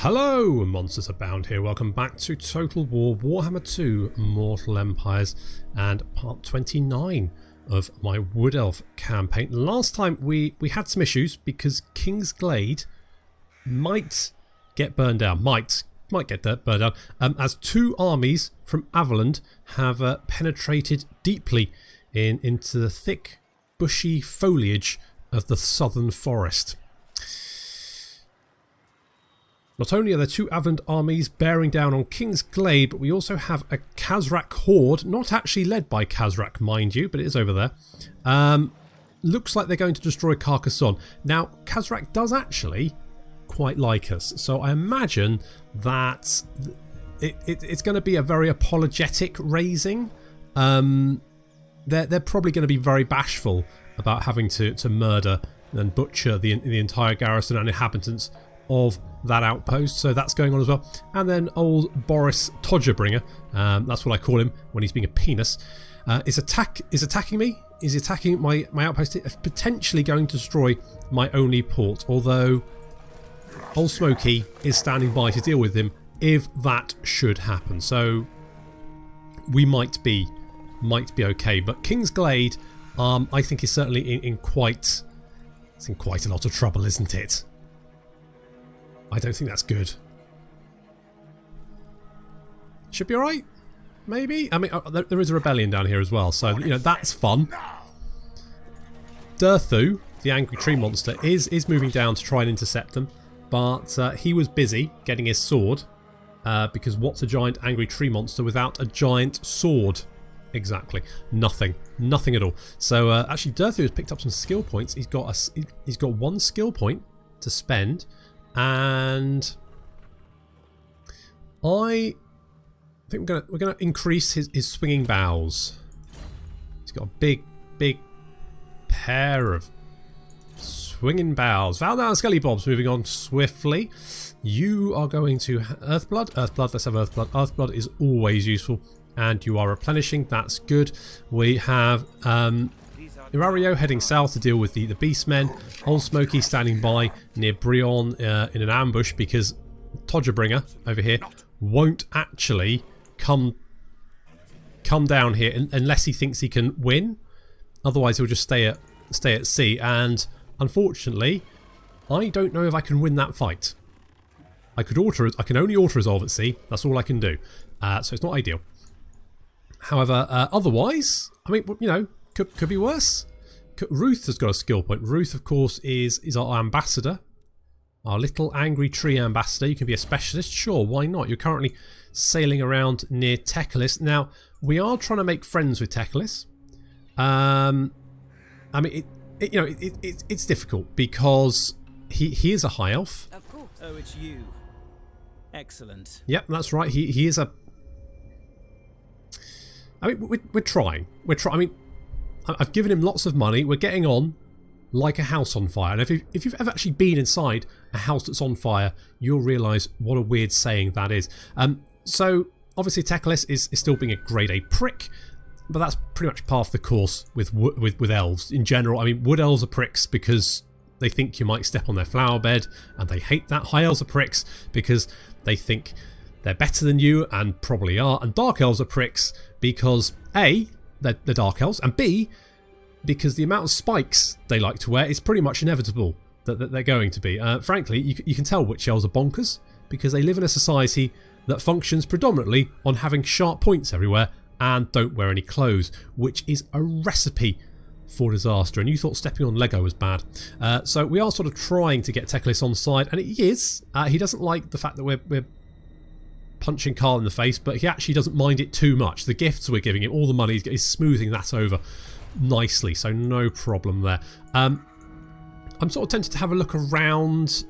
Hello, Monsters Abound here. Welcome back to Total War Warhammer 2 Mortal Empires and part 29 of my Wood Elf campaign. Last time we had some issues because King's Glade might get burned down. Might get burned down as two armies from Averland have penetrated deeply into the thick bushy foliage of the southern forest. Not only are there two Averland armies bearing down on King's Glade, but we also have a Khazrak horde, not actually led by Khazrak, mind you, but it is over there. Looks like they're going to destroy Carcassonne. Now, Khazrak does actually quite like us, so I imagine that it's going to be a very apologetic raising. They're probably going to be very bashful about having to murder and butcher the entire garrison and inhabitants of that outpost, so that's going on as well. And then old Boris Todgerbringer, that's what I call him when he's being a penis, is attacking me. Is attacking my outpost, potentially going to destroy my only port, although old Smokey is standing by to deal with him if that should happen. So we might be okay, but King's Glade I think is certainly in quite a lot of trouble, isn't it? I don't think that's good. Should be alright, maybe? I mean, there is a rebellion down here as well, so, you know, that's fun. Durthu, the angry tree monster, is moving down to try and intercept them, but he was busy getting his sword, because what's a giant angry tree monster without a giant sword? Exactly. Nothing at all. So, actually, Durthu has picked up some skill points. He's got one skill point to spend. And I think we're gonna increase his swinging bows. He's got a big pair of swinging bows. Valdown Skelly Bobs moving on swiftly. You are going to Earthblood. Let's have Earthblood. Earthblood is always useful, and you are replenishing. That's good. We have Irario heading south to deal with the Beastmen. Old Smokey standing by near Brion in an ambush because Todgerbringer over here won't actually come down here unless he thinks he can win. Otherwise he'll just stay at sea, and unfortunately I don't know if I can win that fight. I can only auto-resolve at sea. That's all I can do. So it's not ideal. However, otherwise, I mean, you know, could be worse. Ruth has got a skill point. Ruth, of course, is our ambassador. Our little angry tree ambassador. You can be a specialist. Sure, why not? You're currently sailing around near Tekalis. Now, we are trying to make friends with Tekalis. I mean, it's difficult because he is a high elf. Of course. Oh, it's you. Excellent. Yep, that's right. He is a... I mean, we're trying. I mean, I've given him lots of money. We're getting on like a house on fire. And if you've ever actually been inside a house that's on fire, you'll realise what a weird saying that is. So, obviously, Tekalis is still being a grade A prick, but that's pretty much par for the course with elves in general. I mean, wood elves are pricks because they think you might step on their flower bed, and they hate that. High elves are pricks because they think they're better than you, and probably are. And dark elves are pricks because A, they're dark elves, and B, because the amount of spikes they like to wear is pretty much inevitable that they're going to be. Frankly, you can tell witch elves are bonkers because they live in a society that functions predominantly on having sharp points everywhere and don't wear any clothes, which is a recipe for disaster. And you thought stepping on Lego was bad. So we are sort of trying to get Tekalis on side, and he is. He doesn't like the fact that we're punching Carl in the face, but he actually doesn't mind it too much. The gifts we're giving him, all the money, he's smoothing that over nicely, so no problem there. I'm sort of tempted to have a look around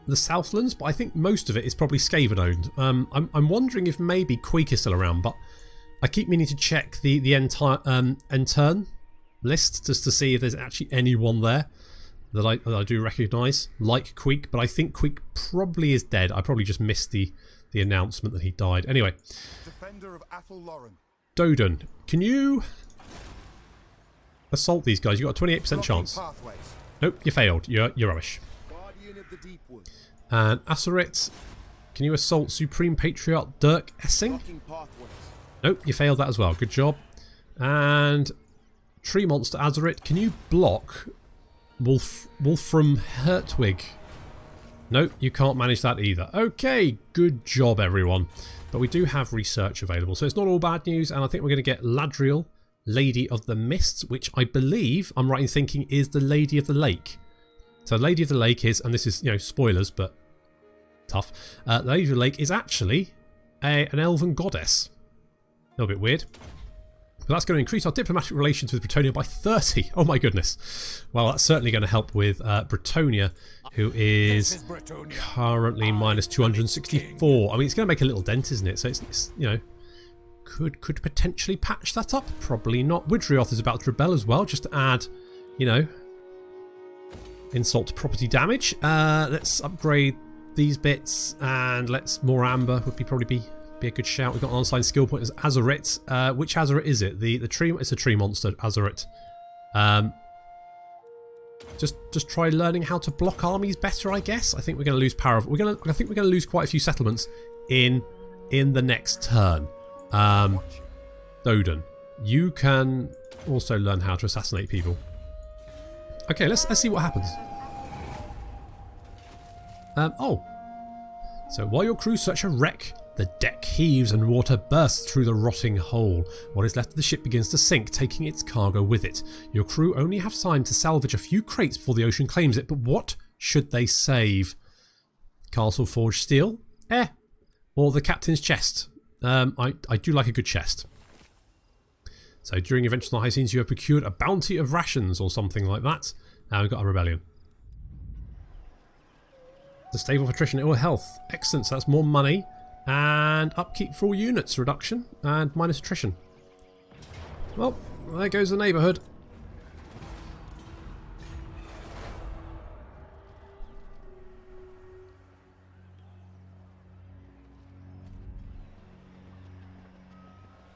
the Southlands, but I think most of it is probably Skaven owned. I'm wondering if maybe Queek is still around, but I keep meaning to check the entire Entern list just to see if there's actually anyone there that I do recognise, like Queek, but I think Queek probably is dead. I probably just missed the announcement that he died. Anyway, Defender of Doden, can you assault these guys? You've got a 28% chance. Nope, you failed. You're rubbish. And Asarit, Can you assault Supreme Patriarch Dirk Essing? Nope, you failed that as well. Good job. And Tree Monster Azerit, can you block Wolfram Hertwig? Nope, you can't manage that either. Okay, good job everyone. But we do have research available, so it's not all bad news, and I think we're going to get Ladriel, Lady of the Mists, which I believe, I'm right in thinking, is the Lady of the Lake. So Lady of the Lake is, and this is, you know, spoilers, but tough. The Lady of the Lake is actually an elven goddess. A little bit weird. But that's going to increase our diplomatic relations with Bretonia by 30. Oh my goodness. Well, that's certainly going to help with Bretonia, who is currently minus 264. I mean, it's going to make a little dent, isn't it? So it's you know, could potentially patch that up. Probably not. Widrioth is about to rebel as well, just to add, you know, insult to property damage. Let's upgrade these bits, and let's more amber would probably be a good shout. We've got an unsigned skill point as Azerit. Which Azerit is it? The tree? It's a tree monster, Azerit. Just try learning how to block armies better, I guess. I think we're going to lose power. I think we're going to lose quite a few settlements in the next turn. Doden, you can also learn how to assassinate people. Okay, let's see what happens. Oh, so while your crew search a wreck, the deck heaves and water bursts through the rotting hole. What is left of the ship begins to sink, taking its cargo with it. Your crew only have time to salvage a few crates before the ocean claims it, but what should they save? Castle Forged Steel? Or the captain's chest? I do like a good chest. So during Adventures on the High Seas, you have procured a bounty of rations or something like that. Now we've got a rebellion. The stable of attrition, ill health. Excellent, so that's more money. And upkeep for all units reduction and minus attrition. Well, there goes the neighbourhood.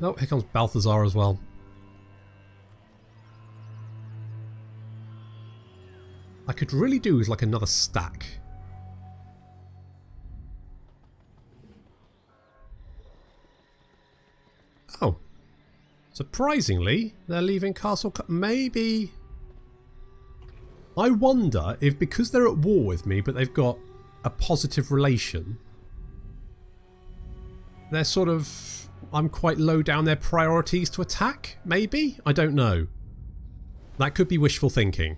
Oh, here comes Balthazar as well. I could really do with like another stack. Oh. Surprisingly, they're leaving Castle... Maybe... I wonder if because they're at war with me, but they've got a positive relation, they're sort of... I'm quite low down their priorities to attack, maybe? I don't know. That could be wishful thinking.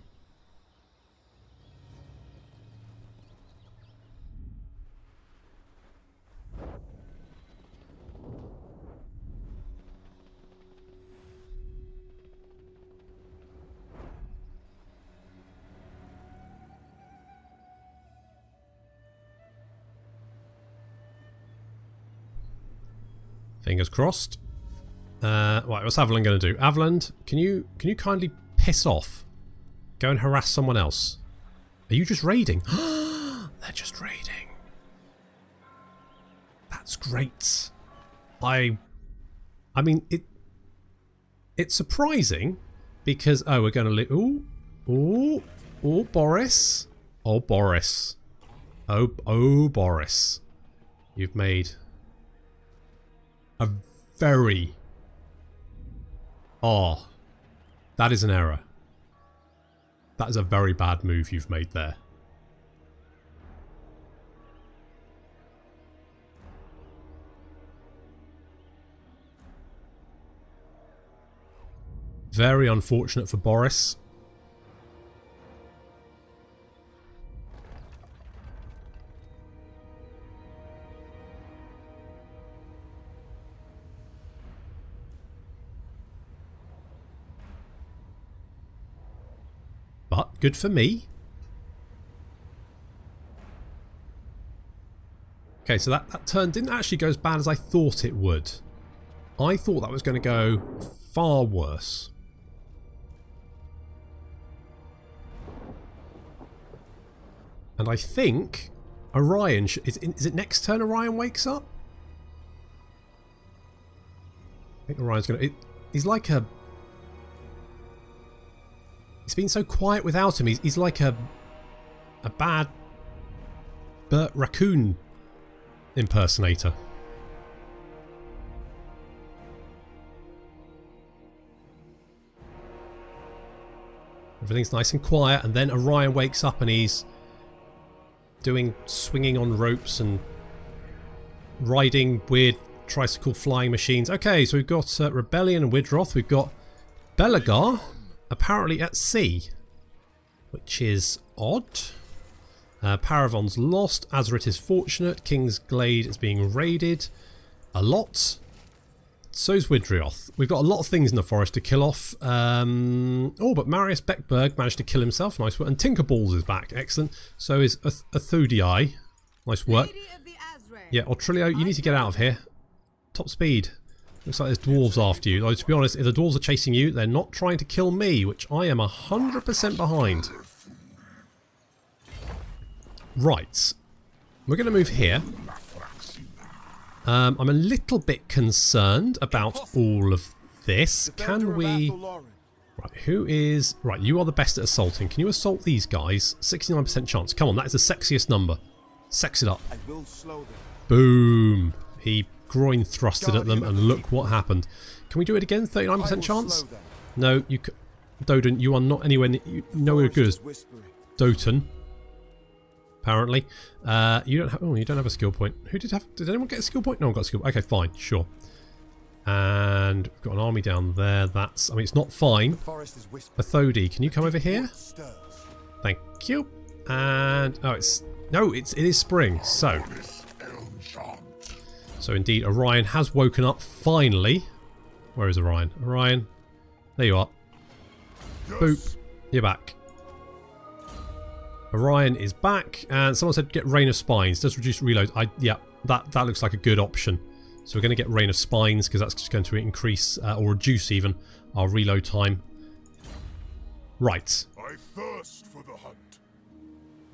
Fingers crossed. Right, what's Averland going to do? Averland, can you kindly piss off? Go and harass someone else. Are you just raiding? They're just raiding. That's great. I mean, it's surprising because we're going to Boris. Oh Boris. Oh Boris. You've made a very... Oh, that is an error. That is a very bad move you've made there. Very unfortunate for Boris. But good for me. Okay, so that turn didn't actually go as bad as I thought it would. I thought that was going to go far worse. And I think Orion... Is it next turn Orion wakes up? I think Orion's going to... He's like a... It's been so quiet without him. He's like a bad raccoon impersonator. Everything's nice and quiet, and then Orion wakes up and he's doing swinging on ropes and riding weird tricycle flying machines. Okay, so we've got Rebellion and Widroth. We've got Belagar apparently at sea, which is odd. Paravon's lost. Azeroth is fortunate. King's Glade is being raided a lot. So's Widrioth. We've got a lot of things in the forest to kill off. Oh, but Marius Beckberg managed to kill himself. Nice work. And Tinkerballs is back. Excellent. So is Athodii. Nice work. Yeah, Otrilio, you need to get out of here. Top speed. Looks like there's dwarves after you. Though, to be honest, if the dwarves are chasing you, they're not trying to kill me, which I am 100% behind. Right. We're going to move here. I'm a little bit concerned about all of this. Can we... Right, who is... Right, you are the best at assaulting. Can you assault these guys? 69% chance. Come on, that is the sexiest number. Sex it up. Boom. He groin thrusted at them and look what happened. Can we do it again? 39% chance? No, you... Doden, you are not anywhere... nowhere good as Doten. Apparently. You don't have... Oh, you don't have a skill point. Who did have... Did anyone get a skill point? No one got a skill point. Okay, fine. Sure. And we've got an army down there. That's... I mean, it's not fine. Athodi, can you come over here? Thank you. And... Oh, it's... No, it is spring. So indeed, Orion has woken up finally. Where is Orion? Orion. There you are. Boop. You're back. Orion is back, and someone said get Rain of Spines. Does reduce reload. Yeah, that looks like a good option. So we're going to get Rain of Spines because that's just going to increase or reduce even our reload time. Right. I thirst for the hunt.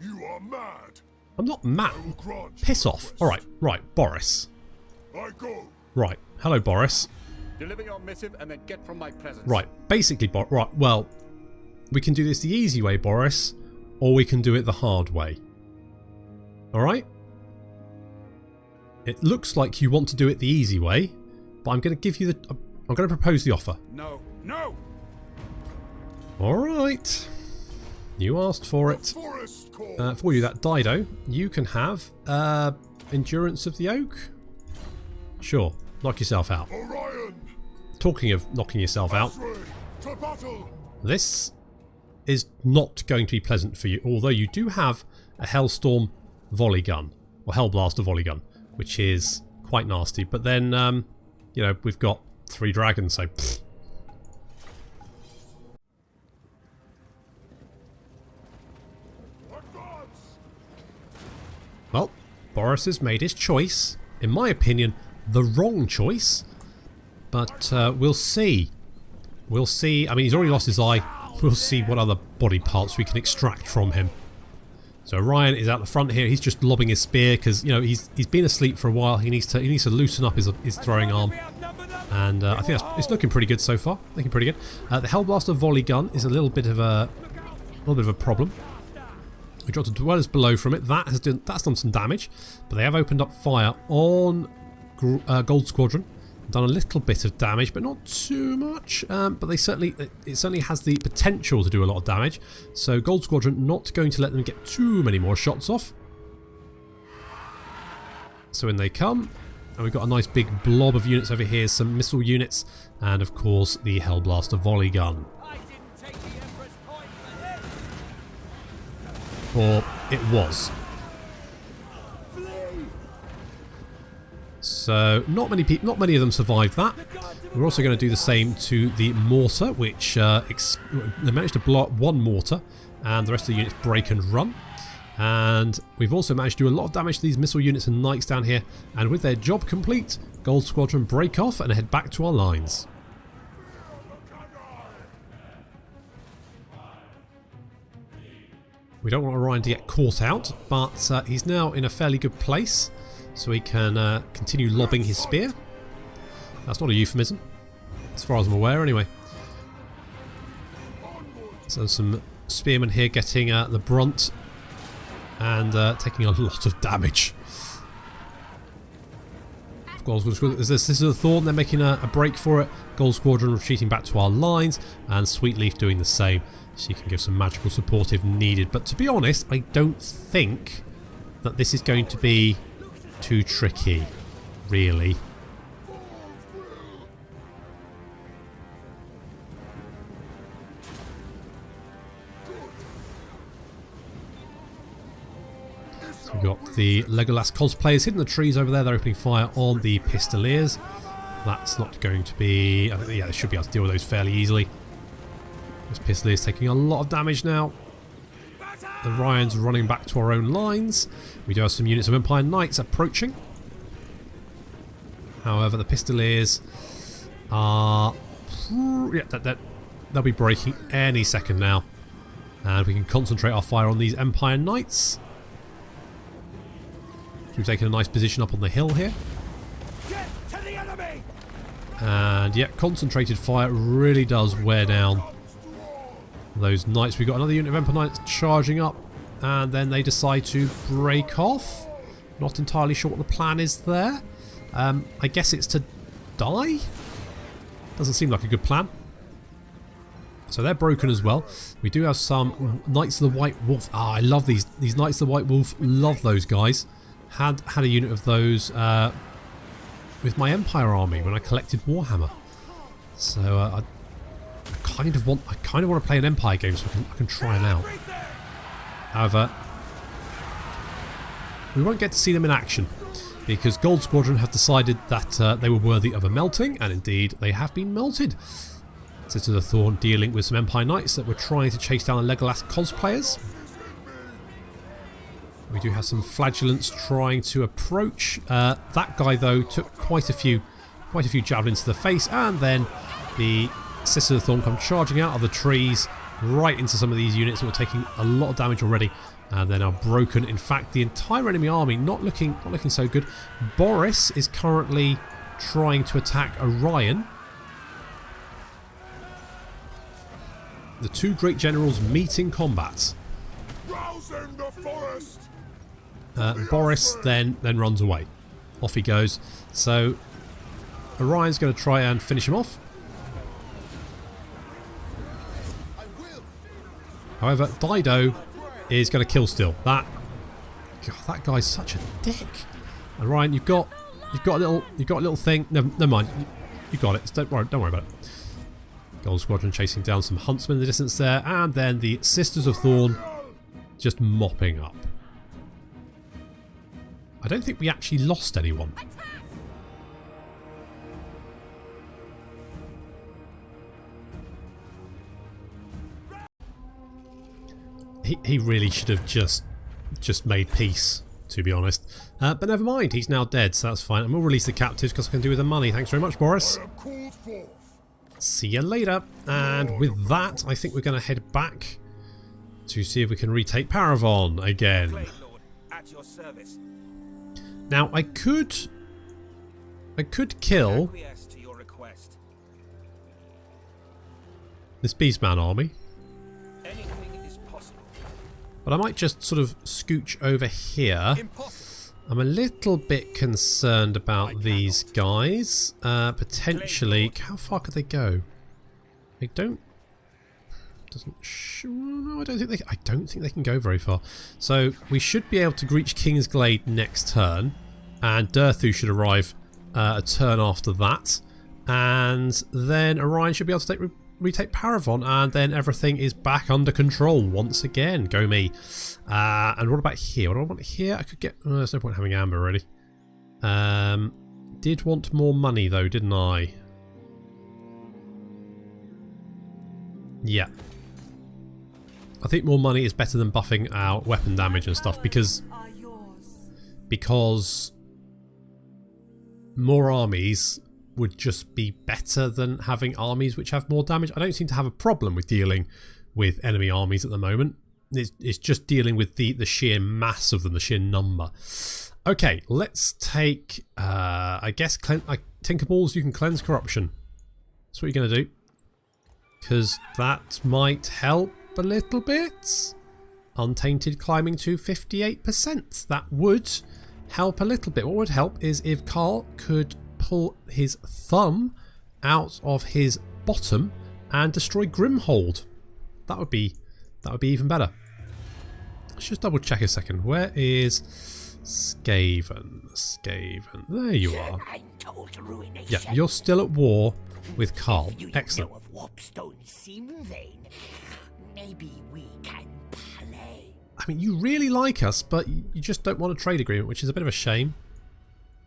You are mad. I'm not mad. Piss off. All right, right, Boris. I go. Right. Hello, Boris. Deliver your missive and then get from my presence. Right. Basically, right. Well, we can do this the easy way, Boris. Or we can do it the hard way. Alright? It looks like you want to do it the easy way, but I'm going to give you the... I'm going to propose the offer. No. No! Alright. You asked for it. For you, that Dido, you can have Endurance of the Oak. Sure. Knock yourself out. Orion. Talking of knocking yourself out, this is not going to be pleasant for you, although you do have a Hellstorm volley gun, or Hellblaster volley gun, which is quite nasty. But then, you know, we've got 3 dragons, so... Pfft. Well, Boris has made his choice. In my opinion, the wrong choice. But we'll see. We'll see. I mean, he's already lost his eye. We'll see what other body parts we can extract from him. So Orion is out the front here. He's just lobbing his spear because, you know, he's been asleep for a while. He needs to loosen up his throwing arm. And I think it's looking pretty good so far. Looking pretty good. The Hellblaster volley gun is a little bit of a problem. We dropped a Dwellers below from it. That's done some damage, but they have opened up fire on Gold Squadron. Done a little bit of damage, but not too much. But it certainly has the potential to do a lot of damage. So Gold Squadron not going to let them get too many more shots off. So in they come, and we've got a nice big blob of units over here. Some missile units, and of course the Hellblaster volley gun. Or it was. So not many of them survived that. We're also going to do the same to the mortar, which they managed to blow up 1 mortar, and the rest of the units break and run. And we've also managed to do a lot of damage to these missile units and knights down here. And with their job complete, Gold Squadron break off and head back to our lines. We don't want Orion to get caught out, but he's now in a fairly good place. So he can continue lobbing his spear. That's not a euphemism, as far as I'm aware anyway. So some spearmen here getting the brunt and taking a lot of damage. Gold Squadron. This is the Thorn. They're making a break for it. Gold Squadron retreating back to our lines, and Sweetleaf doing the same. She can give some magical support if needed. But to be honest, I don't think that this is going to be too tricky, really. We've got the Legolas cosplayers hitting the trees over there. They're opening fire on the Pistoliers. That's not going to be... yeah, they should be able to deal with those fairly easily. This Pistoliers taking a lot of damage now. The Orion's running back to our own lines. We do have some units of Empire Knights approaching. However, the Pistoliers are... yeah, they'll be breaking any second now. And we can concentrate our fire on these Empire Knights. We've taken a nice position up on the hill here. Get to the enemy! And yeah, concentrated fire really does wear down those knights. We've got another unit of Empire Knights charging up, and then they decide to break off. Not entirely sure what the plan is there. I guess it's to die? Doesn't seem like a good plan. So they're broken as well. We do have some Knights of the White Wolf. Ah, I love these Knights of the White Wolf. Love those guys. Had a unit of those with my Empire army when I collected Warhammer. So I kind of want to play an Empire game so I can try them out. However, we won't get to see them in action because Gold Squadron have decided that they were worthy of a melting, and indeed they have been melted. Sister of the Thorn dealing with some Empire Knights that were trying to chase down the Legolas cosplayers. We do have some Flagellants trying to approach. That guy though took quite a few javelins to the face, and then the Sister of the Thorn come charging out of the trees right into some of these units that were taking a lot of damage already, and then are broken. In fact, the entire enemy army not looking so good. Boris is currently trying to attack Orion. The two great generals meet in combat. Rousing the forest! Boris then runs away. Off he goes. So Orion's going to try and finish him off. However, Dido is going to kill still. That guy's such a dick. Orion, you've got a little thing. Never mind. You got it. Don't worry about it. Gold Squadron chasing down some huntsmen in the distance there, and then the Sisters of Thorn just mopping up. I don't think we actually lost anyone. He really should have just made peace, to be honest. But never mind, he's now dead, so that's fine. And we'll release the captives because I can do with the money. Thanks very much, Boris. See you later. And with that, I think we're going to head back to see if we can retake Paravon again. At your service. Now I could kill Acquiesce to your request. this Beastman army, Anything is possible. but I might just sort of scooch over here. Impossible. I'm a little bit concerned about these guys. Potentially, how far could they go? They don't. No, I don't think they can go very far. So we should be able to reach Kingsglade next turn, and Durthu should arrive a turn after that, and then Orion should be able to retake Paravon, and then everything is back under control once again. Go me. And what about here? What do I want here? I could get... there's no point having Amber really. Did want more money though, didn't I? Yeah. I think more money is better than buffing our weapon damage and stuff, because more armies would just be better than having armies which have more damage. I don't seem to have a problem with dealing with enemy armies at the moment. It's just dealing with the sheer mass of them, the sheer number. Okay, let's take, I guess, Tinkerballs, you can cleanse corruption. That's what you're going to do. Because that might help a little bit. Untainted climbing to 58%. That would help a little bit. What would help is if Carl could pull his thumb out of his bottom and destroy Grimhold. That would be even better. Let's just double check a second. Where is Skaven? Skaven. There you are. Yeah, you're still at war with Carl. Excellent. Maybe we can play. I mean, you really like us, but you just don't want a trade agreement, which is a bit of a shame.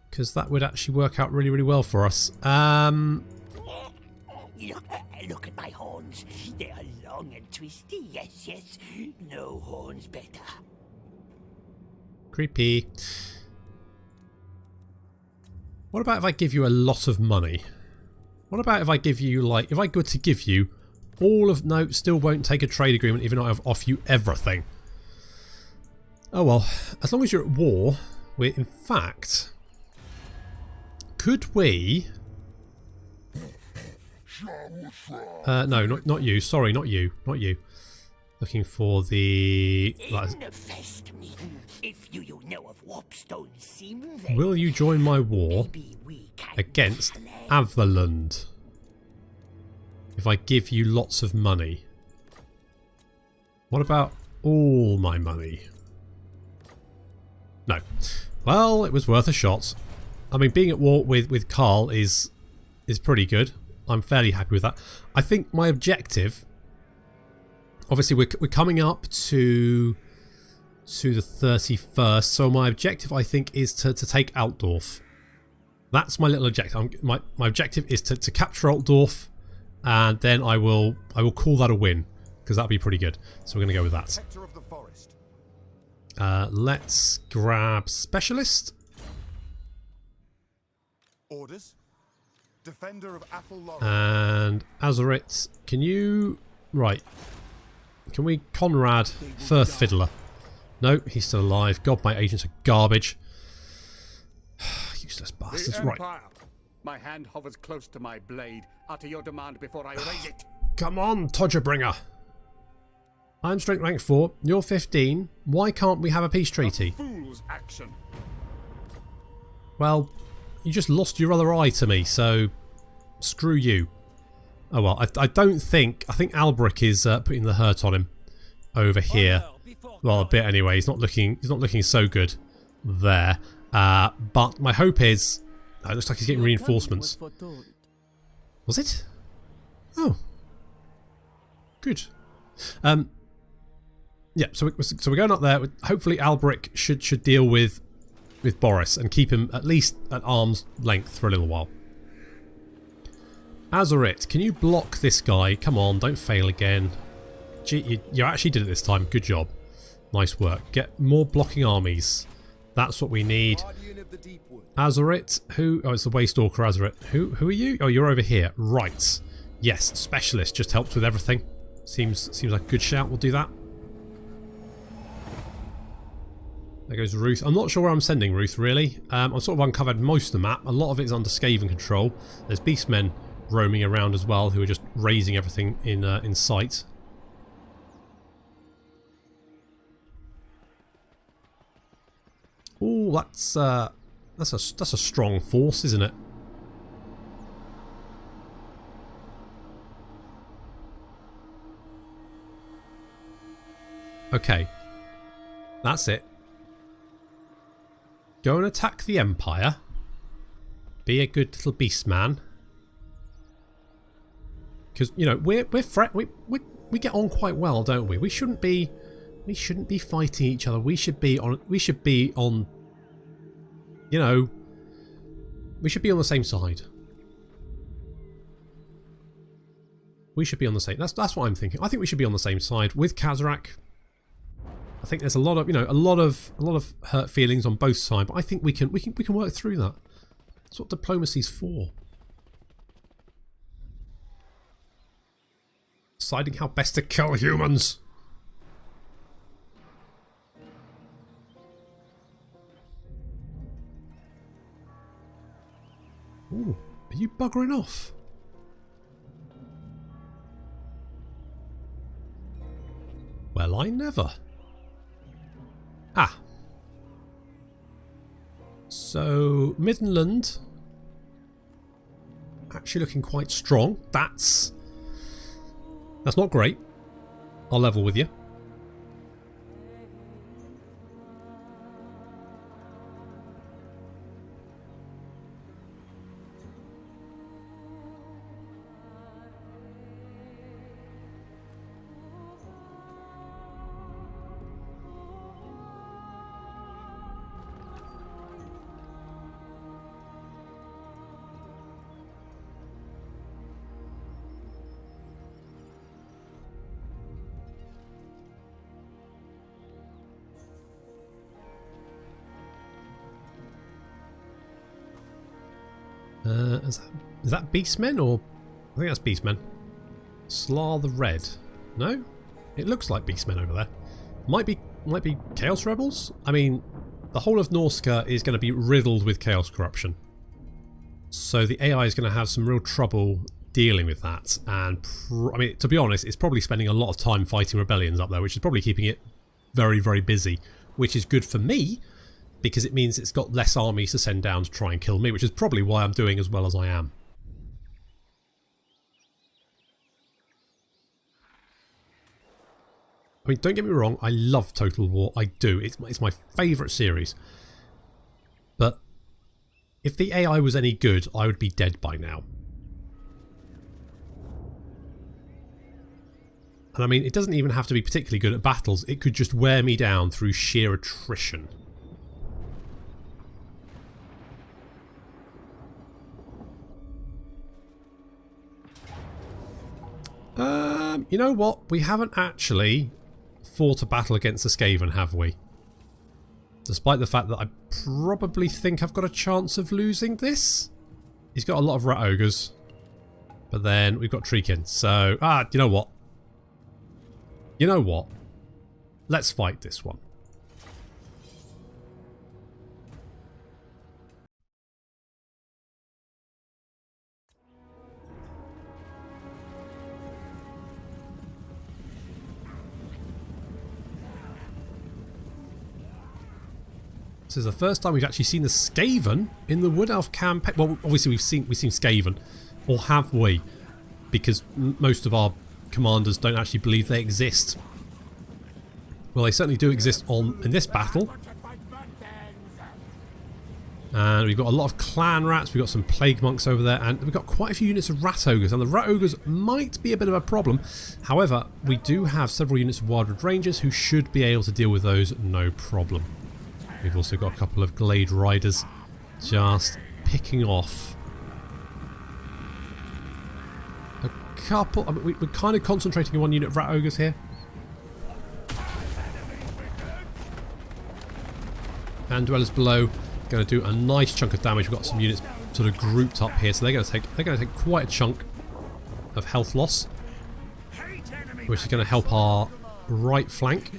Because that would actually work out really, really well for us. Look at my horns. They are long and twisty. Yes, yes. No horns better. Creepy. What about if I give you a lot of money? What about if I give you, like, if I go to give you all of... No, still won't take a trade agreement even though I've offered you everything. Oh well, as long as you're at war, we're in fact... Could we... no, not you. Sorry, not you. Not you. Looking for the... Will you join my war against Averland if I give you lots of money? What about all my money? No. Well, it was worth a shot. I mean, being at war with Carl is pretty good. I'm fairly happy with that. I think my objective... Obviously, we're coming up to the 31st, so my objective, I think, is to take Altdorf. That's my little objective. My objective is to capture Altdorf, and then I will call that a win, because that'll be pretty good. So we're going to go with that. Let's grab Specialist. Orders. Defender of Athel And Azerit, can you... Right. Can we Conrad Firth Fiddler? No, he's still alive. God, my agents are garbage. Useless bastards. Right. My hand hovers close to my blade. Utter your demand before I raise it. Come on, Todgerbringer. I'm strength rank 4. You're 15. Why can't we have a peace treaty? Fool's action. Well, you just lost your other eye to me, so screw you. Oh well, I don't think... I think Albric is putting the hurt on him over here. Well, a bit anyway. He's not looking so good there. But my hope is... it looks like he's getting reinforcements. Was it? Oh. Good. Yeah, so we're going up there. Hopefully Albric should deal with Boris and keep him at least at arm's length for a little while. Azerit, can you block this guy? Come on, don't fail again. Gee, you actually did it this time. Good job. Nice work. Get more blocking armies. That's what we need. Azerit, who... Oh, it's the Waystalker Azerit. Who are you? Oh, you're over here. Right. Yes, Specialist just helps with everything. Seems like a good shout. We'll do that. There goes Ruth. I'm not sure where I'm sending Ruth, really. I've sort of uncovered most of the map. A lot of it is under Skaven control. There's Beastmen roaming around as well, who are just raising everything in sight. Oh, that's a strong force, isn't it? Okay, that's it. Go and attack the Empire. Be a good little beast man. Because you know we get on quite well, don't we? We shouldn't be fighting each other. We should be on. You know, we should be on the same side. We should be on the same. That's what I'm thinking. I think we should be on the same side with Kazarak. I think there's a lot of a lot of hurt feelings on both sides, but I think we can work through that. That's what diplomacy's for. Deciding how best to kill humans. Ooh, are you buggering off? Well, I never. Ah. So, Midland actually looking quite strong. That's not great. I'll level with you. Is that Beastmen or... I think that's Beastmen. Slar the Red. No? It looks like Beastmen over there. Might be Chaos Rebels? I mean, the whole of Norska is going to be riddled with Chaos Corruption. So the AI is going to have some real trouble dealing with that. And, I mean, to be honest, it's probably spending a lot of time fighting rebellions up there, which is probably keeping it very, very busy. Which is good for me, because it means it's got less armies to send down to try and kill me, which is probably why I'm doing as well as I am. I mean, don't get me wrong, I love Total War, I do. It's my favourite series. But if the AI was any good, I would be dead by now. And I mean, it doesn't even have to be particularly good at battles, it could just wear me down through sheer attrition. You know what? We haven't actually fought a battle against the Skaven, have we? Despite the fact that I probably think I've got a chance of losing this. He's got a lot of Rat Ogres. But then we've got Treekin. So, you know what? You know what? Let's fight this one. This is the first time we've actually seen the Skaven in the Wood Elf campaign. Well, obviously we've seen Skaven, or have we? Because most of our commanders don't actually believe they exist. Well, they certainly do exist in this battle. And we've got a lot of clan rats, we've got some plague monks over there, and we've got quite a few units of rat ogres. And the rat ogres might be a bit of a problem. However, we do have several units of wildwood rangers who should be able to deal with those no problem. We've also got a couple of Glade Riders just picking off a couple. I mean, we're kind of concentrating on one unit of Rat Ogres here. And Dwellers below going to do a nice chunk of damage. We've got some units sort of grouped up here, so they're going to take quite a chunk of health loss, which is going to help our right flank.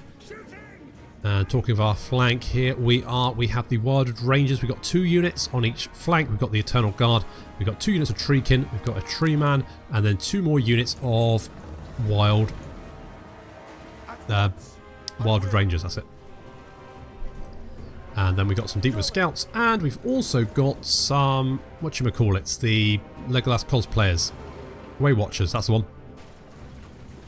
And talking of our flank here, we have the Wildwood Rangers. We've got 2 units on each flank. We've got the Eternal Guard. We've got 2 units of Treekin. We've got a Tree Man, and then 2 more units of Wildwood Rangers. That's it. And then we've got some Deepwood Scouts, and we've also got some whatchamacallits, the Legolas cosplayers, Way Watchers. That's the one.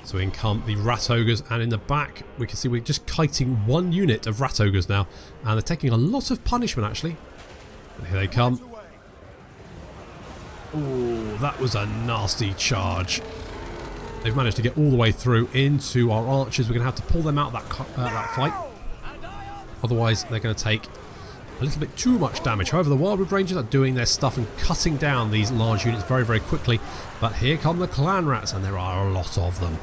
So in come the Rat Ogres, and in the back we can see we're just kiting 1 unit of Rat Ogres now, and they're taking a lot of punishment actually. But here they come. Oh, that was a nasty charge. They've managed to get all the way through into our archers. We're going to have to pull them out of that fight. Otherwise they're going to take a little bit too much damage. However, the Wildwood Rangers are doing their stuff and cutting down these large units very, very quickly. But here come the Clan Rats, and there are a lot of them.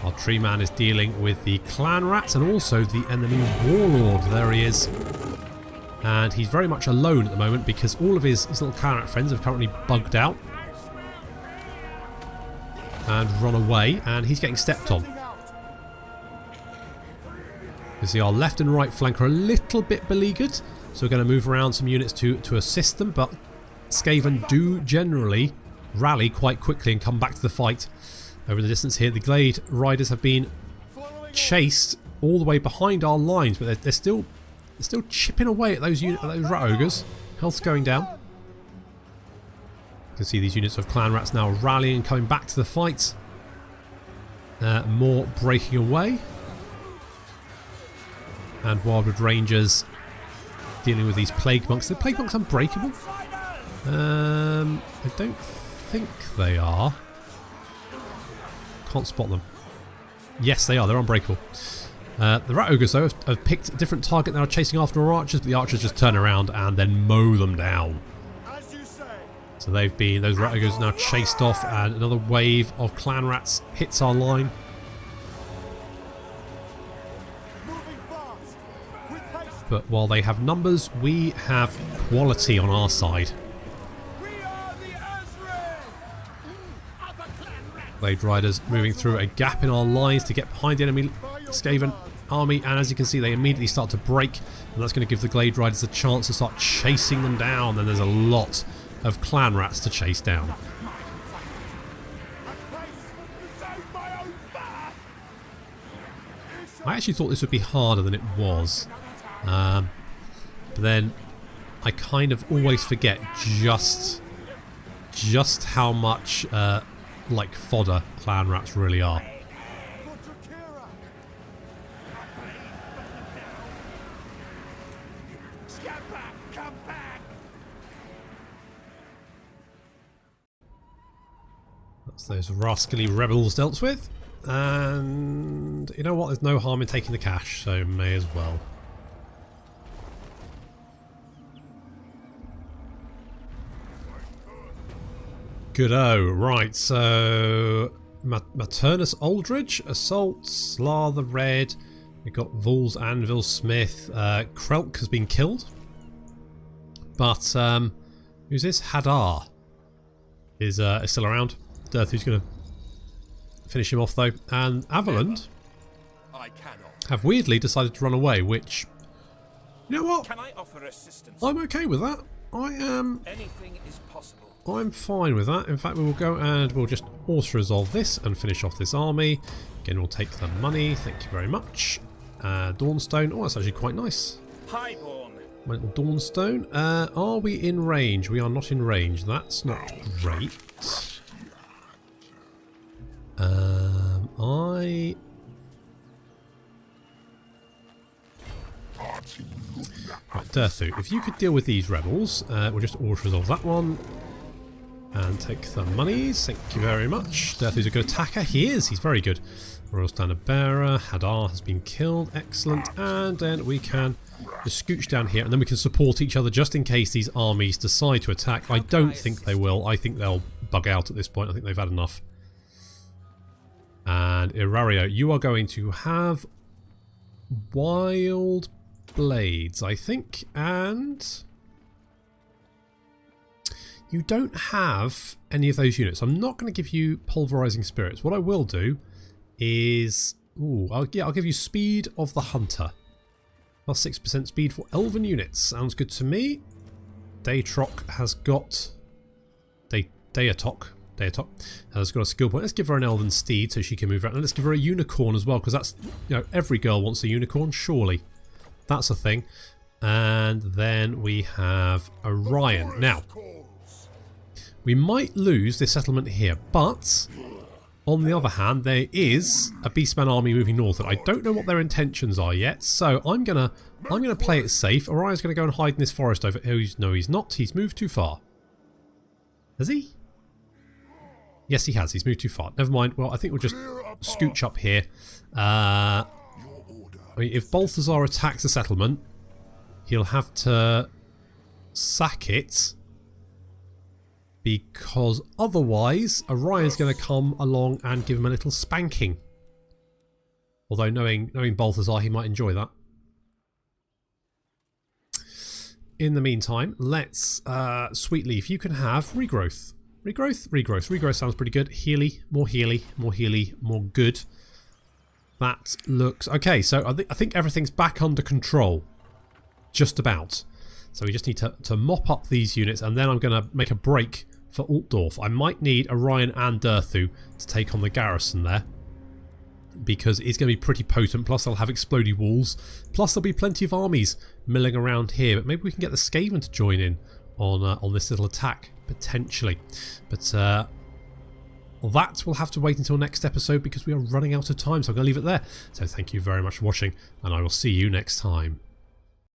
Our Tree Man is dealing with the Clan Rats and also the enemy Warlord. There he is. And he's very much alone at the moment because all of his little Clan Rat friends have currently bugged out and run away, and he's getting stepped on. You see our left and right flank are a little bit beleaguered, so we're going to move around some units to assist them, but Skaven do generally rally quite quickly and come back to the fight. Over the distance here, the Glade Riders have been chased all the way behind our lines, but they're still chipping away at those rat ogres. Health's going down. You can see these units of clan rats now rallying and coming back to the fight. More breaking away. And Wildwood Rangers dealing with these Plague Monks. Are the Plague Monks unbreakable? I don't think they are. Can't spot them. Yes, they are. They're unbreakable. The Rat Ogres, though, have picked a different target. They're chasing after our archers, but the archers just turn around and then mow them down. So those Rat Ogres now chased off, and another wave of clan rats hits our line. But while they have numbers, we have quality on our side. Blade Riders moving through a gap in our lines to get behind the enemy Skaven army, and as you can see, they immediately start to break, and that's going to give the Glade Riders a chance to start chasing them down. And there's a lot of clan rats to chase down. I actually thought this would be harder than it was, but then I kind of always forget just how much like fodder clan rats really are. That's those rascally rebels dealt with, and you know what, there's no harm in taking the cash, so may as well. Good-o. Right, so Maternus Aldridge, Assault, Slar the Red, we've got Vuls Anvil Smith, Krelk has been killed, but who's this? Hadar is still around. Dirthu's going to finish him off though, and Averland have weirdly decided to run away, which, you know what? Can I offer assistance? I'm okay with that. I am. Anything is possible. I'm fine with that. In fact, we will go and we'll just auto-resolve this and finish off this army. Again, we'll take the money. Thank you very much. Dawnstone. Oh, that's actually quite nice. Highborn. My little Dawnstone. Are we in range? We are not in range. That's not great. Right, Dirthu, if you could deal with these rebels, we'll just auto-resolve that one. And take the monies. Thank you very much. Dirthu's a good attacker. He is. He's very good. Royal Standard Bearer. Hadar has been killed. Excellent. And then we can just scooch down here, and then we can support each other just in case these armies decide to attack. I don't think they will. I think they'll bug out at this point. I think they've had enough. And Irario, you are going to have Wild Blades, I think, and you don't have any of those units. I'm not going to give you Pulverizing Spirits. What I will do is, I'll give you Speed of the Hunter. Plus 6% speed for Elven units. Sounds good to me. Daytrock has got Dayatok has got a skill point. Let's give her an Elven Steed so she can move around. And let's give her a Unicorn as well, because that's, you know, every girl wants a Unicorn, surely. That's a thing. And then we have Orion. Now, we might lose this settlement here, but on the other hand, there is a Beastman army moving northward. I don't know what their intentions are yet, so I'm gonna play it safe. Orion's gonna go and hide in this forest over. Oh, no, he's not. He's moved too far. Has he? Yes, he has. He's moved too far. Never mind. Well, I think we'll just scooch up here. I mean, if Balthazar attacks the settlement, he'll have to sack it, because otherwise Orion's going to come along and give him a little spanking. Although knowing Balthazar, he might enjoy that. In the meantime, let's Sweetleaf, you can have regrowth. Regrowth sounds pretty good. Healy, more good. That looks okay. So I think everything's back under control, just about. So we just need to mop up these units, and then I'm going to make a break for Altdorf. I might need Orion and Durthu to take on the garrison there, because it's going to be pretty potent. Plus I'll have explodey walls. Plus there'll be plenty of armies milling around here. But maybe we can get the Skaven to join in on this little attack, potentially. But that will have to wait until next episode, because we are running out of time. So I'm going to leave it there. So thank you very much for watching, and I will see you next time.